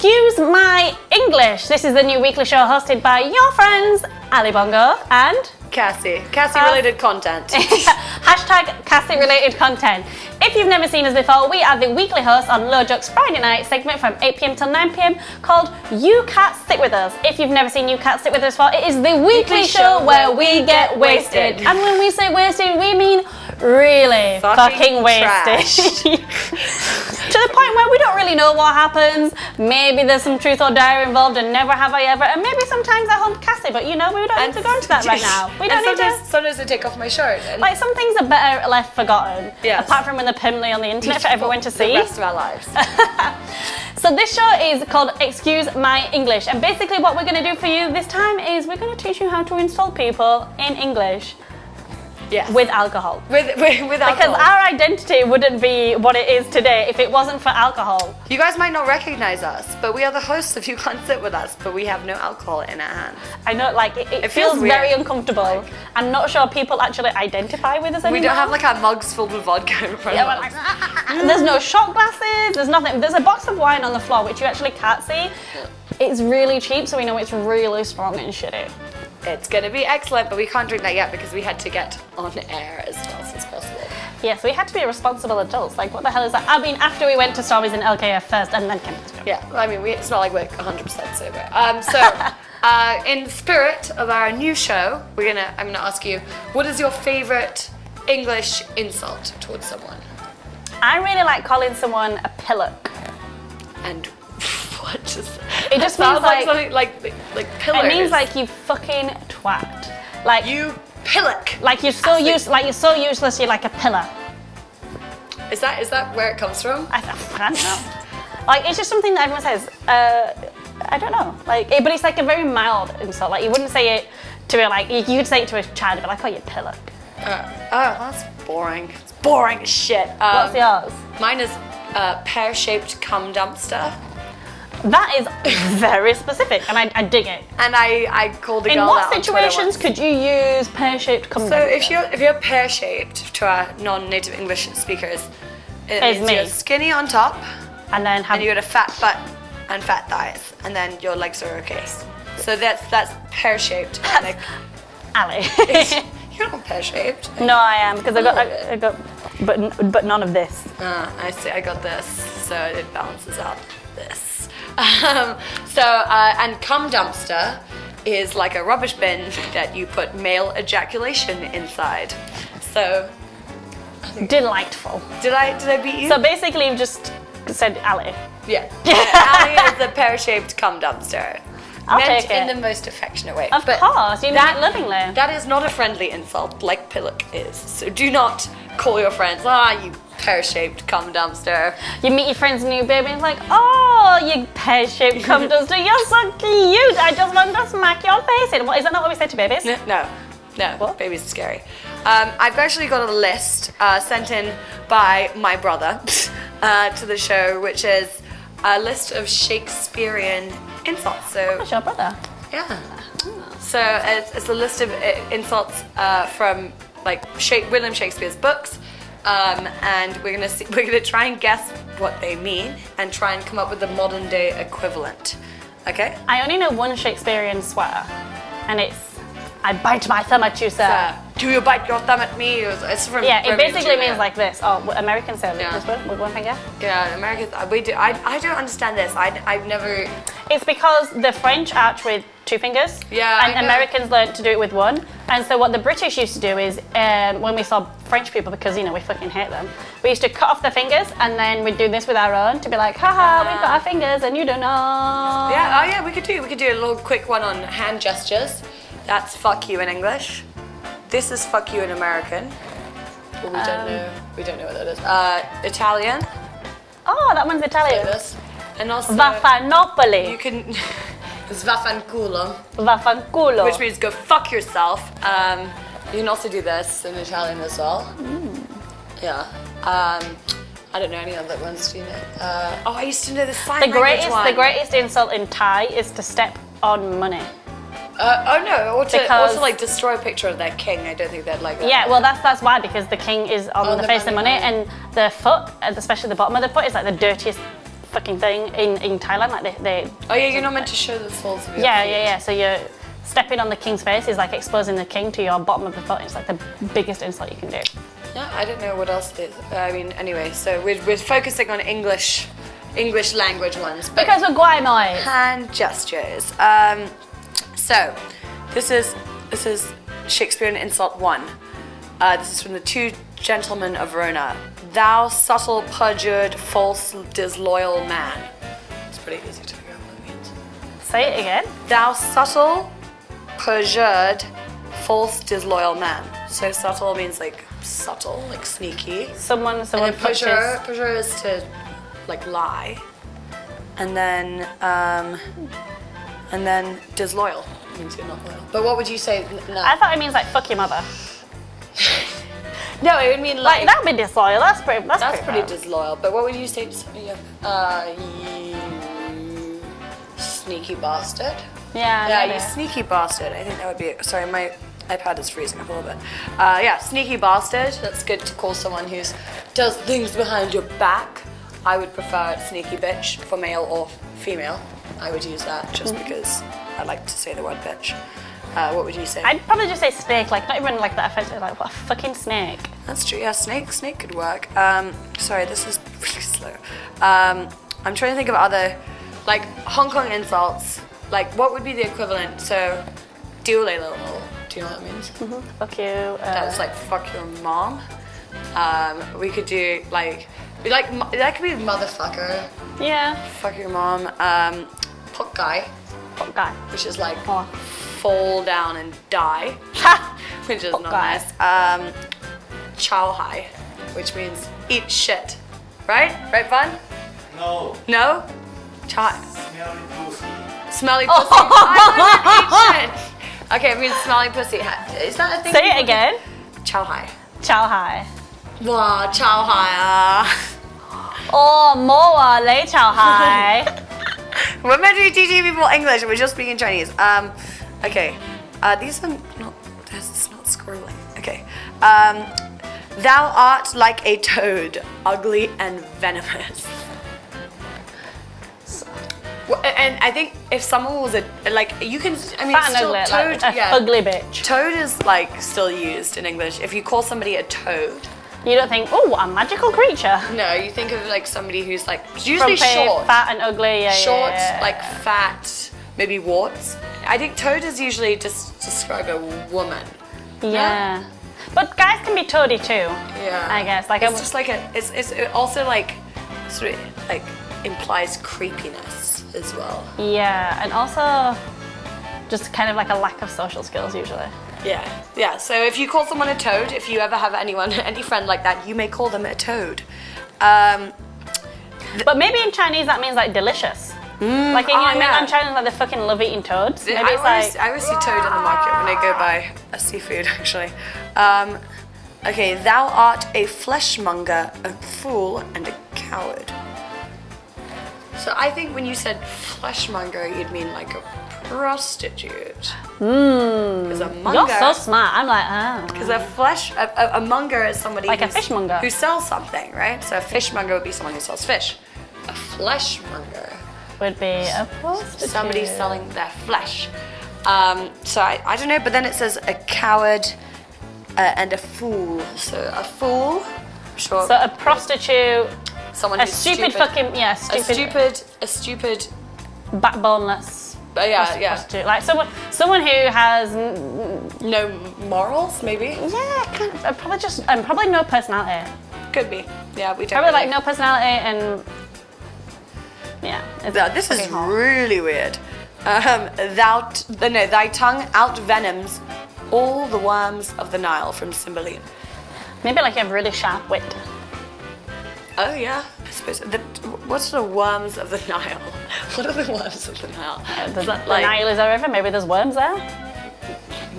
Excuse my English. This is the new weekly show hosted by your friends Ali Bongo and Cassie. Cassie-related content. Hashtag Cassie-related content. If you've never seen us before, we are the weekly hosts on LoJoke's Friday night segment from 8 PM till 9 PM called You Can't Sit With Us. If you've never seen You Can't Sit With Us before, it is the weekly show where we get wasted. And when we say wasted, we mean really fucking wasted. To the point where we don't really know what happens. Maybe there's some truth or dare involved and never have I ever. And maybe sometimes I hold Cassie, but you know, we don't need to go into that right now. We don't need to. Sometimes I take off my shirt. And like, some things are better left forgotten. Yes. Apart from when they're permanently on the internet for everyone to see. The rest of our lives. So this show is called Excuse My English. And basically what we're going to do for you this time is we're going to teach you how to insult people in English. Yes. With alcohol. With alcohol. Because our identity wouldn't be what it is today if it wasn't for alcohol. You guys might not recognize us, but we are the hosts of You Can't Sit With Us, but we have no alcohol in our hands. I know, like, it feels very uncomfortable. Like, I'm not sure people actually identify with us anymore. We don't have like our mugs filled with vodka in front of us. Like, there's no shot glasses, there's nothing. There's a box of wine on the floor, which you actually can't see. It's really cheap, so we know it's really strong and shitty. It's going to be excellent, but we can't drink that yet because we had to get on air as fast as possible. Yes, we had to be responsible adults. Like, what the hell is that? I mean, after we went to Stormy's in LKF first and then came to Stormy. Yeah, I mean, it's not like we're 100% sober. In the spirit of our new show, I'm gonna ask you, what is your favorite English insult towards someone? I really like calling someone a pillock. And what does it just means like something like pillars. It means like you fucking twat. Like you pillock. Like you're so useless. You're like a pillar. Is that where it comes from? I don't know. Like, it's just something that everyone says. I don't know. Like, but it's like a very mild insult. Like, you wouldn't say it to like you could say it to a child, but like, oh, you pillock. That's boring. It's boring as shit. What's yours? Mine is pear-shaped cum dumpster. That is very specific, and I dig it. And I called a girl out on Twitter. In what situations could you use pear-shaped cum dumpster? So if you're pear-shaped, to our non-native English speakers, it means you're skinny on top, and you got a fat butt and fat thighs, and then your legs are okay. So that's pear-shaped. Ali. You're not pear-shaped. No, I am, because I got, but none of this. I see. I got this, so it balances out this. And cum dumpster is like a rubbish bin that you put male ejaculation inside. So delightful. Did I beat you? So basically, you just said Ali. Yeah. Ali is the pear-shaped cum dumpster. I'll meant take it. in the most affectionate way. Of course, you mean it lovingly. That is not a friendly insult like pillock is. So do not call your friends, you pear-shaped cum dumpster. You meet your friend's new baby and it's like, oh, you pear-shaped cum dumpster, you're so cute. I just want to smack your face in. Is that not what we say to babies? No. What? Babies are scary. I've actually got a list sent in by my brother to the show, which is a list of Shakespearean insults. So that's your brother. Yeah. So it's a list of insults from like William Shakespeare's books, and we're gonna try and guess what they mean and try and come up with the modern day equivalent. Okay? I only know one Shakespearean swear, and it's "I bite my thumb at you, sir." Do you bite your thumb at me? It's from it basically means like this. Oh, Americans say this with one finger. Yeah, Americans we do. I don't understand this. I've never. It's because the French arch with two fingers. Yeah. And Americans learned to do it with one. And so what the British used to do is when we saw French people, because we fucking hate them, we used to cut off the fingers and then we'd do this with our own to be like, haha, we've got our fingers and you don't know. Yeah. Oh yeah, we could do a little quick one on hand gestures. That's fuck you in English. This is fuck you in American. Well, we don't know. We don't know what that is. Italian. Oh, that one's Italian. So this. And also Vaffanopoli. You can. It's vaffanculo. Vaffanculo. Which means go fuck yourself. You can also do this in Italian as well. Yeah. I don't know any other ones. Do you know? I used to know the sign language one. The greatest insult in Thai is to step on money. Oh no, or to also like destroy a picture of their king. I don't think they'd like that. Yeah, well that's why, because the king is on the face of money, and the foot, especially the bottom of the foot, is like the dirtiest fucking thing in Thailand. Like they Oh yeah, you're not meant to show the soles of your yeah, feet. yeah. So you're stepping on the king's face is like exposing the king to your bottom of the foot. It's like the biggest insult you can do. Yeah, I don't know what else it is. I mean, anyway, so we're focusing on English language ones. But Because we're Guaymai. hand gestures. So this is Shakespearean insult 1. This is from the Two Gentlemen of Verona. Thou subtle, perjured, false, disloyal man. It's pretty easy to figure out what it means. Say it again. Thou subtle, perjured, false, disloyal man. So subtle means like subtle, like sneaky. Someone And then pushes. perjure is to like lie. And then disloyal means you're not loyal. But what would you say now? I thought it means like fuck your mother. No, it would mean Like that'd be disloyal. That's pretty pretty disloyal. But what would you say to somebody? You sneaky bastard. Yeah. Yeah, maybe. you sneaky bastard. I think that would be. Sorry, my iPad is freezing up a little bit. Yeah, sneaky bastard. That's good to call someone who does things behind your back. I would prefer sneaky bitch for male or female. I would use that just because I like to say the word bitch. What would you say? I'd probably just say snake, like not even like that offensive, like what a fucking snake. That's true. Yeah, snake could work. Sorry, this is really slow. I'm trying to think of other, like Hong Kong insults. Like what would be the equivalent? So, diole lo. Do you know what that means? Fuck you. That's like fuck your mom. We could do like that could be motherfucker. Yeah. Fuck your mom. Pok guy, Fuck guy. which is like Oh. fall down and die, Ha! which is Pok not guy. nice. Chow hai, which means eat shit. Right? Right, Bun? No. No? Chow. Smelly pussy. Smelly pussy. I eat shit. Okay, it means smelly pussy. Is that a thing? Say it people do? again. Chow hai. Chow hai. Wow, chow hai. Oh, moa lei chow hai. We're meant to be teaching people English, we're just speaking Chinese. Okay. These are not, that's not scrolling. Okay. Thou art like a toad, ugly and venomous. And I think if someone was like, you can, I mean, Fat and still ugly, toad, like a yeah. ugly bitch. Toad is like still used in English. If you call somebody a toad, You don't think, oh, what a magical creature. no, you think of like somebody who's like, usually Frumpy, short. fat and ugly, yeah, Short, yeah. like fat, maybe warts. I think toad is usually just describe a woman. Yeah. But guys can be toady too. Yeah. I guess. Like It's just like it also like sort of like implies creepiness as well. yeah, and also just kind of like a lack of social skills usually. Yeah. So if you call someone a toad, if you ever have any friend like that, you may call them a toad. But maybe in Chinese that means like delicious. Like in mainland China, like they fucking love eating toads. Maybe I it's like always see toad in the market when I go buy a seafood, actually. Okay, thou art a fleshmonger, a fool, and a coward. So I think when you said fleshmonger, you'd mean like a prostitute. Because a monger, you're so smart. I'm like, ah. because a monger is somebody Like a who's- fishmonger. who sells something, right? So a fishmonger would be someone who sells fish. A fleshmonger, Would be a prostitute. somebody selling their flesh. So I don't know, but then it says a coward and a fool. So a fool, sure. So a prostitute, Someone a who's stupid fucking, yeah, a stupid. backboneless Yeah. prostitute. Like someone who has, No morals, maybe. yeah, kind of, probably no personality. Could be. Yeah, we don't. Probably like really- no personality and, yeah. No, this is fucking hot. really weird. Thy tongue outvenoms all the worms of the Nile from Cymbeline. Maybe like you have really sharp wit. Oh yeah, I suppose. What's the worms of the Nile? What are the worms of the Nile? The Nile is a river, maybe there's worms there.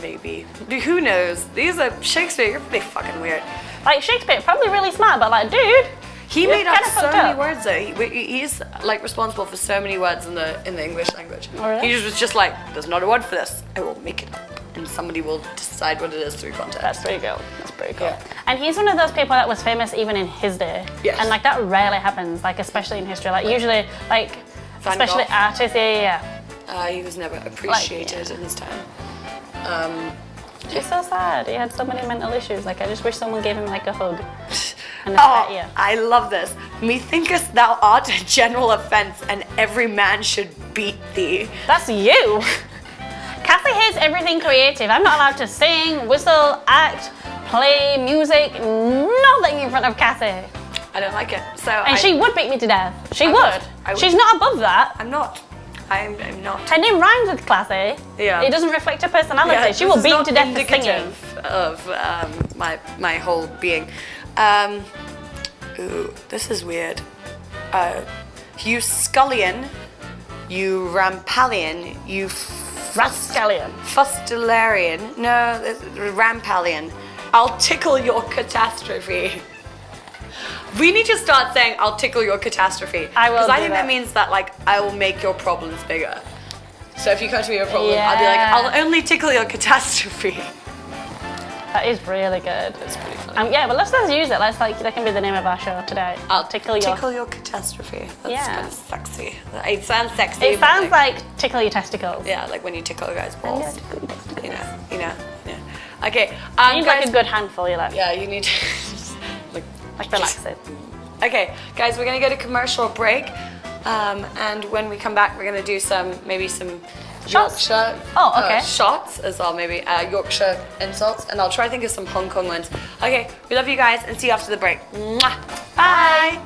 Maybe. Who knows? These are Shakespeare. You're pretty fucking weird. Like Shakespeare, probably really smart, but like, dude, He you're made up kinda so fucked many up. words though. He's like responsible for so many words in the English language. Oh, really? He was just like, there's not a word for this. I will make it up. and somebody will decide what it is through content. That's pretty cool. That's pretty cool. Yeah. And he's one of those people that was famous even in his day. Yes. And like that rarely happens, like especially in history. Like usually, like Van especially Gogh. artists. Yeah. He was never appreciated in his time. It's so sad. He had so many mental issues. Like I just wish someone gave him like a hug. And a Oh, pet ear. I love this. Methinkest thou art a general offence, and every man should beat thee. That's you. Cassie hates everything creative. I'm not allowed to sing, whistle, act, play music, nothing in front of Cassie. I don't like it. So And she would beat me to death. She I would. would. She's not above that. I'm not. I'm not. Her name rhymes with classy. Yeah. It doesn't reflect her personality. She will beat you to death for singing. Of my whole being. Ooh, this is weird. You scullion, you rampallion, you Rascallion. fustularian. No, rampallion. I'll tickle your catastrophe. We need to start saying, I'll tickle your catastrophe. I will Because I do think that. that means that, like, I will make your problems bigger. So if you come to me with a problem, I'll be like, I'll only tickle your catastrophe. That is really good. It's pretty funny. Yeah, but let's just use it. Let's that can be the name of our show today. I'll tickle your catastrophe. That's Yeah. kind of sexy. It sounds sexy. It but, sounds like tickle your testicles. Yeah, like when you tickle a guy's balls. Yeah, tickle your testicles. You know. Okay. You need guys, like a good handful, you like. Yeah, you need to Like relax it. Okay, guys, we're gonna go to commercial break, and when we come back, we're gonna do maybe some Shots? Yorkshire okay. shots as well, maybe Yorkshire insults, and I'll try to think of some Hong Kong ones. Okay, we love you guys, and see you after the break. Mwah. Bye.